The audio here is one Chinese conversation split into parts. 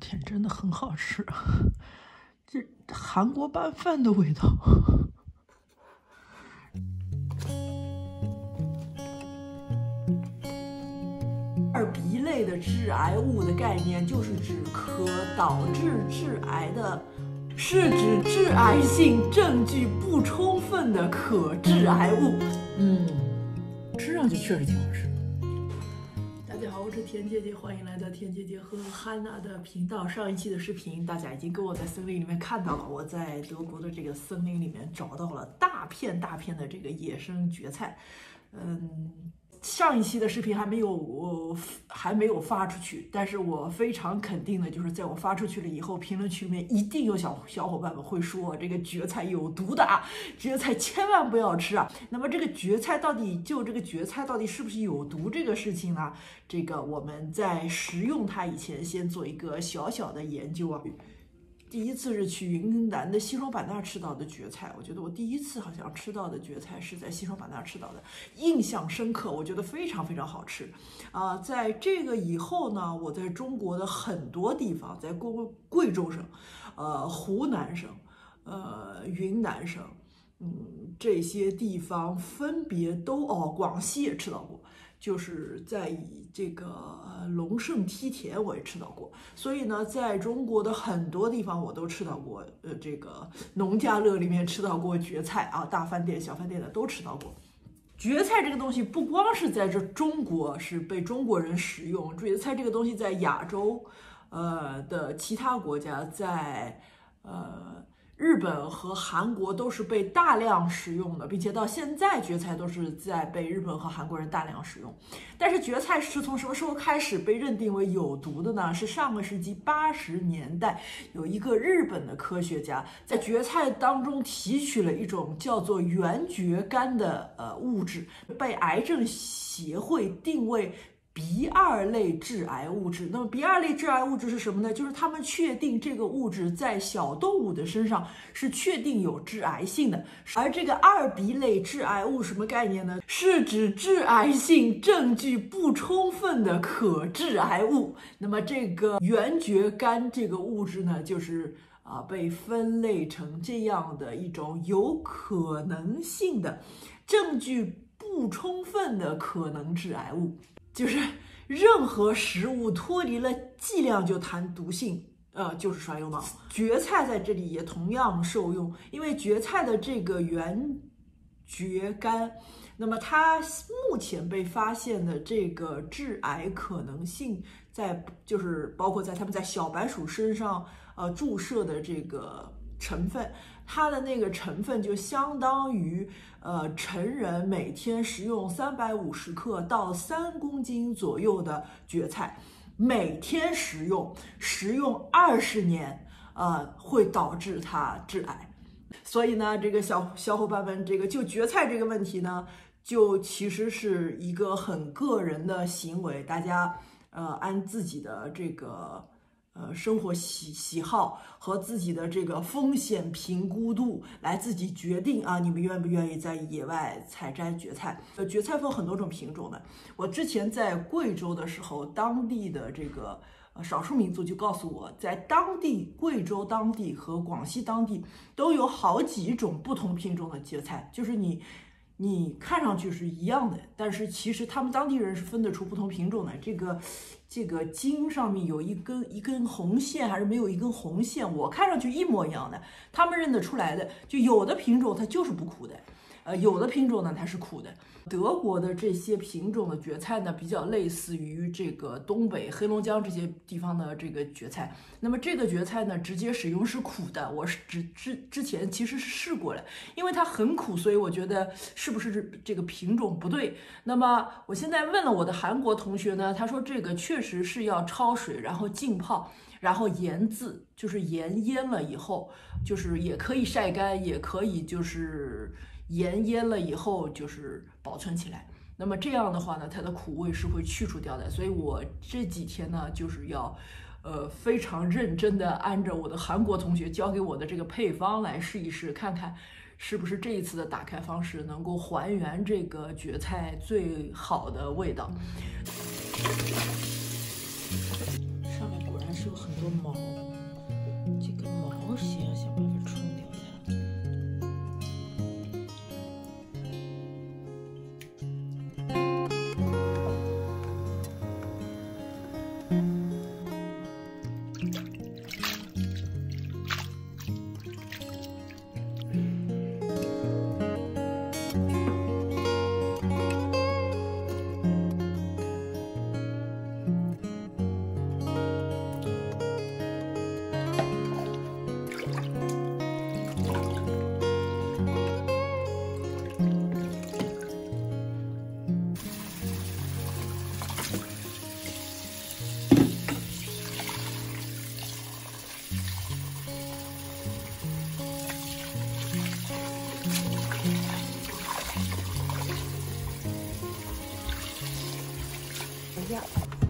天，真的很好吃，这韩国拌饭的味道。二 B 类的致癌物的概念，就是指可导致致癌的，是指致癌性证据不充分的可致癌物。吃上去确实挺好吃。大家好，我是田姐姐，欢迎来到田姐姐和汉娜的频道。上一期的视频，大家已经跟我在森林里面看到了，我在德国的这个森林里面找到了大片大片的这个野生蕨菜。上一期的视频还没有发出去，但是我非常肯定的就是，在我发出去了以后，评论区里面一定有小伙伴们会说这个蕨菜有毒的啊，蕨菜千万不要吃啊。那么这个蕨菜到底是不是有毒这个事情呢？这个我们在食用它以前，先做一个小小的研究啊。第一次是去云南的西双版纳吃到的蕨菜，我觉得我第一次好像吃到的蕨菜是在西双版纳吃到的，印象深刻，我觉得非常非常好吃。在这个以后呢，我在中国的很多地方，在贵州省、湖南省、云南省，这些地方分别都广西也吃到过。就是在这个龙胜梯田我也吃到过，所以呢，在中国的很多地方我都吃到过，这个农家乐里面吃到过蕨菜啊，大饭店、小饭店的都吃到过。蕨菜这个东西不光是在这中国是被中国人食用，蕨菜这个东西在亚洲，的其他国家，在日本和韩国都是被大量使用的，并且到现在蕨菜都是在被日本和韩国人大量使用。但是蕨菜是从什么时候开始被认定为有毒的呢？是上个世纪80年代，有一个日本的科学家在蕨菜当中提取了一种叫做原蕨苷的物质，被癌症协会定为B2类致癌物质。那么 B2类致癌物质是什么呢？就是他们确定这个物质在小动物的身上是确定有致癌性的。而这个2B类致癌物什么概念呢？是指致癌性证据不充分的可致癌物。那么这个原蕨苷这个物质呢，就是被分类成这样的一种有可能性的证据不充分的可能致癌物。就是任何食物脱离了剂量就谈毒性，就是耍流氓。蕨菜在这里也同样受用，因为蕨菜的这个原蕨苷，那么它目前被发现的这个致癌可能性，就是包括在他们在小白鼠身上注射的这个成分，它的那个成分就相当于成人每天食用350克到3公斤左右的蕨菜，每天食用20年，会导致它致癌。所以呢，这个小伙伴们，这个就蕨菜这个问题呢，就其实是一个很个人的行为，大家按自己的这个生活喜好和自己的这个风险评估度来自己决定你们愿不愿意在野外采摘蕨菜。蕨菜分很多种品种的。我之前在贵州的时候，当地的这个少数民族就告诉我，在贵州当地和广西当地都有好几种不同品种的蕨菜，就是你看上去是一样的，但是其实他们当地人是分得出不同品种的。这个茎上面有一根红线，还是没有一根红线，我看上去一模一样的，他们认得出来的。就有的品种它就是不苦的，有的品种呢它是苦的。德国的这些品种的蕨菜呢，比较类似于这个东北黑龙江这些地方的这个蕨菜。那么这个蕨菜呢，直接使用是苦的。我是之前其实是试过了，因为它很苦，所以我觉得是不是这个品种不对。那么我现在问了我的韩国同学呢，他说这个确实是要焯水，然后浸泡，然后盐渍，就是盐腌了以后，就是也可以晒干，也可以就是盐腌了以后就是保存起来。那么这样的话呢，它的苦味是会去除掉的。所以我这几天呢，就是要非常认真的按照我的韩国同学教给我的这个配方来试一试，看看是不是这一次的打开方式能够还原这个蕨菜最好的味道。上面果然是是有很多毛，这个毛先要想办法冲掉它。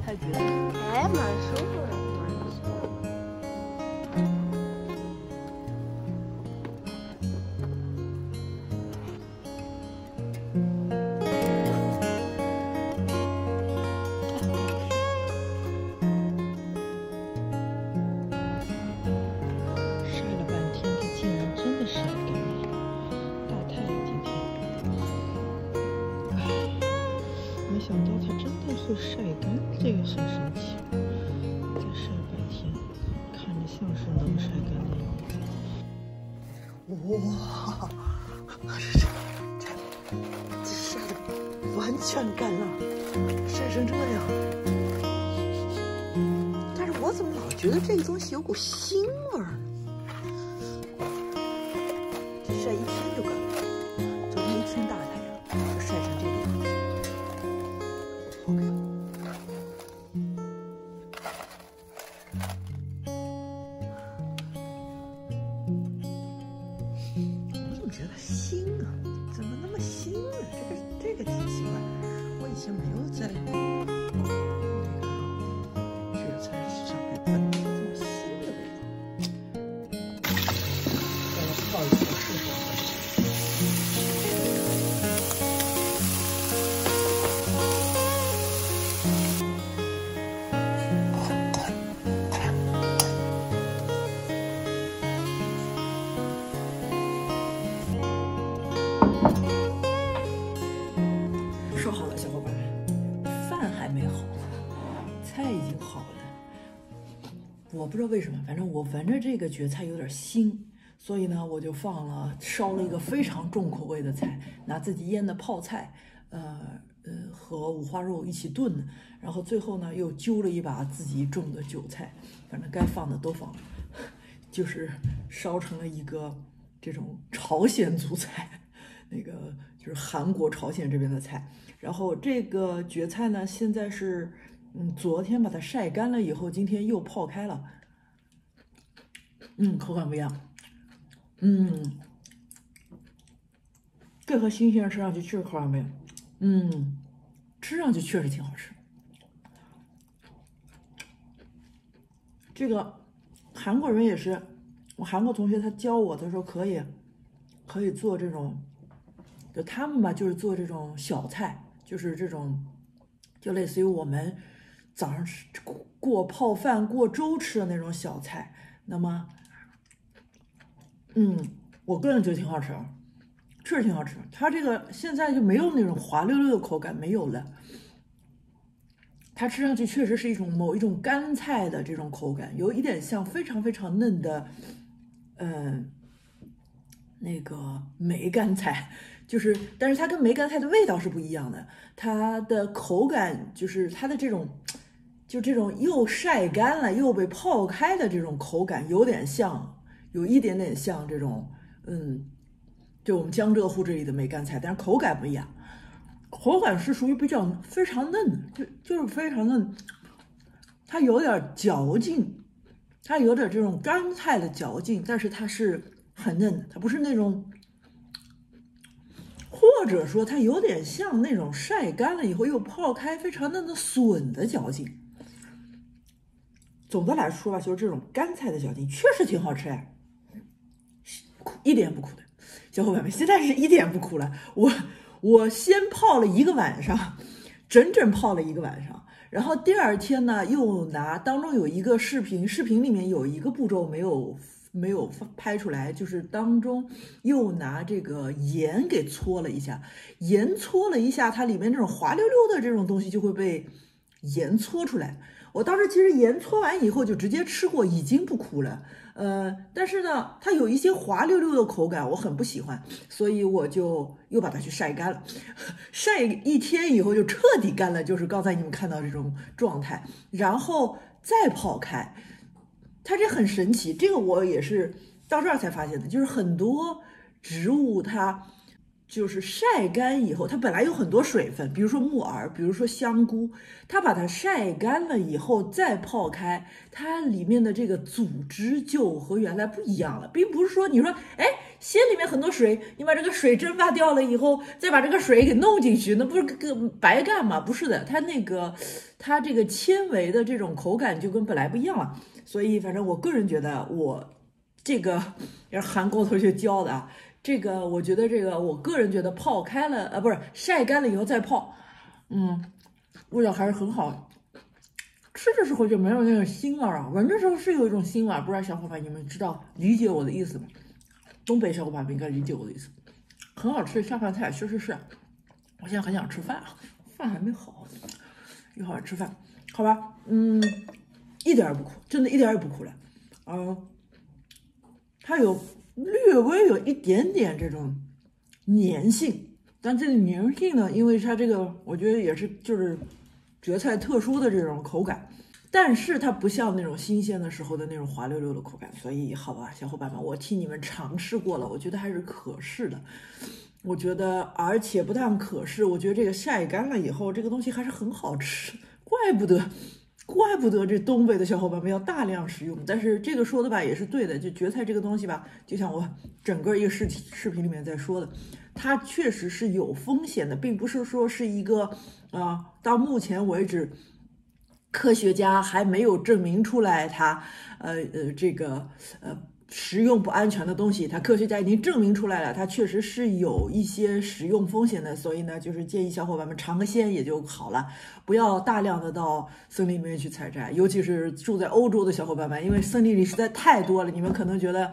太绝了！哎，蛮舒服的，蛮舒服的。晒了半天，它竟然真的晒干了。大太阳今天，没想到它真的会晒干，这个很神奇。再晒半天，看着像是能晒干的样子。哇，这晒的完全干了，晒成这样。但是我怎么老觉得这个东西有股腥味儿？晒一天就干了，昨天一天大太阳就晒成这个样子。OK。我怎么觉得腥啊？怎么那么腥呢？这个挺奇怪，我以前没有在那个蕨菜上面闻到这么腥的味道。让它泡一会儿试试。说好了，小伙伴们，饭还没好，菜已经好了。我不知道为什么，反正我闻着这个蕨菜有点腥，所以呢，我就烧了一个非常重口味的菜，拿自己腌的泡菜，和五花肉一起炖，然后最后呢又揪了一把自己种的韭菜，反正该放的都放了，就是烧成了一个这种朝鲜族菜。那个就是韩国、朝鲜这边的菜，然后这个蕨菜呢，现在是，昨天把它晒干了以后，今天又泡开了，口感不一样，这和新鲜吃上去确实口感不一样，吃上去确实挺好吃。这个韩国人也是，我韩国同学他教我，他说可以做这种。就他们吧，就是做这种小菜，就是这种，就类似于我们早上过泡饭、过粥吃的那种小菜。那么，我个人觉得挺好吃，确实挺好吃。它这个现在就没有那种滑溜溜的口感，没有了。它吃上去确实是某一种干菜的这种口感，有一点像非常非常嫩的，那个梅干菜。但是它跟梅干菜的味道是不一样的，它的口感就是它的这种又晒干了又被泡开的这种口感，有一点点像这种，就我们江浙沪这里的梅干菜，但是口感不一样，口感是属于非常嫩，就是非常嫩，它有点嚼劲，它有点这种干菜的嚼劲，但是它是很嫩的，它不是那种。或者说它有点像那种晒干了以后又泡开非常嫩的笋的嚼劲。总的来说吧，就是这种干菜的嚼劲确实挺好吃哎，一点不苦的。小伙伴们，现在是一点不苦了。我先泡了一个晚上，整整泡了一个晚上，然后第二天呢，又拿当中有一个视频里面有一个步骤没有拍出来，就是当中又拿这个盐给搓了一下，盐搓了一下，它里面这种滑溜溜的这种东西就会被盐搓出来。我当时其实盐搓完以后就直接吃过，已经不苦了。但是呢，它有一些滑溜溜的口感，我很不喜欢，所以我就又把它去晒干了。晒1天以后就彻底干了，就是刚才你们看到这种状态，然后再泡开。它这很神奇，这个我也是到这儿才发现的，就是很多植物它就是晒干以后，它本来有很多水分，比如说木耳，比如说香菇，它把它晒干了以后再泡开，它里面的这个组织就和原来不一样了，并不是说你说，哎，鲜里面很多水，你把这个水蒸发掉了以后，再把这个水给弄进去，那不是个白干吗？不是的，它这个纤维的这种口感就跟本来不一样了，所以反正我个人觉得我这个也是韩国同学教的啊。这个我觉得我个人觉得泡开了，不是晒干了以后再泡，味道还是很好。吃的时候就没有那种腥味啊，闻的时候是有一种腥味，不知道小伙伴你们理解我的意思吗？东北小伙伴们应该理解我的意思，很好吃，下饭菜是。我现在很想吃饭啊，饭还没好，一会儿吃饭，好吧？一点也不苦，真的一点也不苦了，它略微有一点点这种粘性，但这个粘性呢，因为它这个我觉得也是就是蕨菜特殊的这种口感，但是它不像那种新鲜的时候的那种滑溜溜的口感，所以好吧，小伙伴们，我替你们尝试过了，我觉得还是可视的。我觉得，而且不但可视，我觉得这个晒干了以后，这个东西还是很好吃，怪不得这东北的小伙伴们要大量食用。但是这个说的吧也是对的，就蕨菜这个东西吧，就像我整个一个视频里面在说的，它确实是有风险的，并不是说是一个到目前为止科学家还没有证明出来它食用不安全的东西，它科学家已经证明出来了，它确实是有一些食用风险的，所以呢，就是建议小伙伴们尝个鲜也就好了，不要大量的到森林里面去采摘，尤其是住在欧洲的小伙伴们，因为森林里实在太多了，你们可能觉得，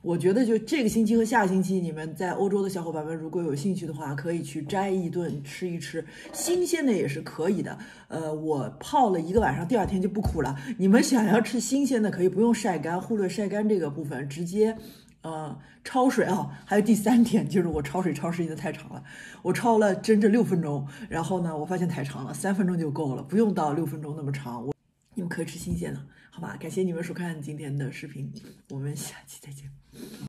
我觉得就这个星期和下星期，你们在欧洲的小伙伴们如果有兴趣的话，可以去摘一顿吃一吃，新鲜的也是可以的。我泡了1个晚上，第2天就不苦了。你们想要吃新鲜的，可以不用晒干，忽略晒干这个部分，直接焯水啊。还有第3点就是我焯水时间太长了，我焯了整整6分钟，然后呢，我发现太长了，3分钟就够了，不用到6分钟那么长。你们可以吃新鲜的，好吧？感谢你们收看今天的视频，我们下期再见。